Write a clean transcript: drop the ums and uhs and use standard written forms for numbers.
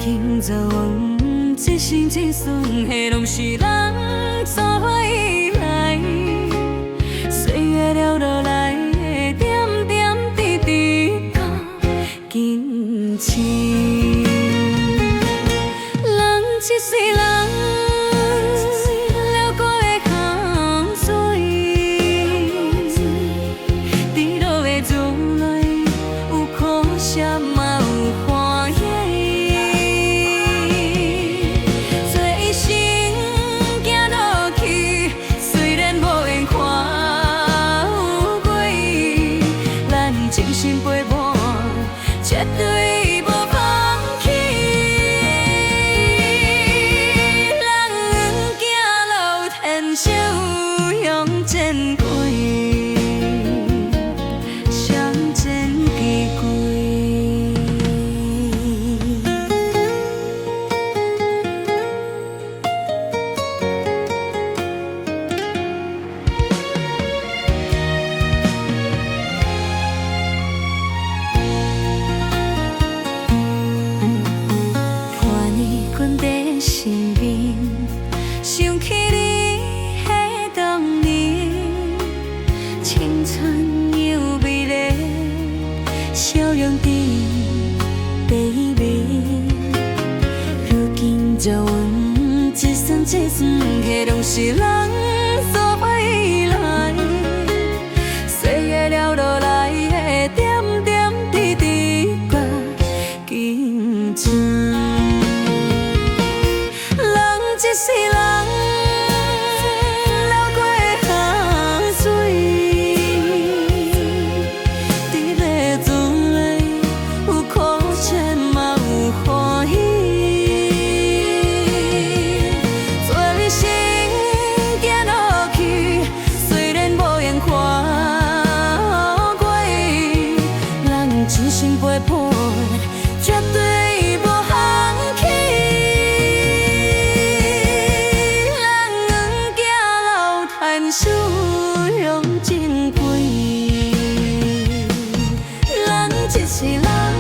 经走往，一生一世的拢是人所依赖。岁月流落来的点点滴滴，到今生。人一世人。 真心陪伴，绝对无放弃。人行路天小向前开，向前记归。身边想起你的当年，青春又美丽，笑容的 baby。如今走往一生一世，的拢是人所依赖。岁月流落来的点点滴滴，到今生。 一世人流过的汗水，伫咧船内有苦涩嘛有欢喜，做心行落去，虽然无缘看过，人真心陪伴，绝对无放弃。 手向前归，人一世人。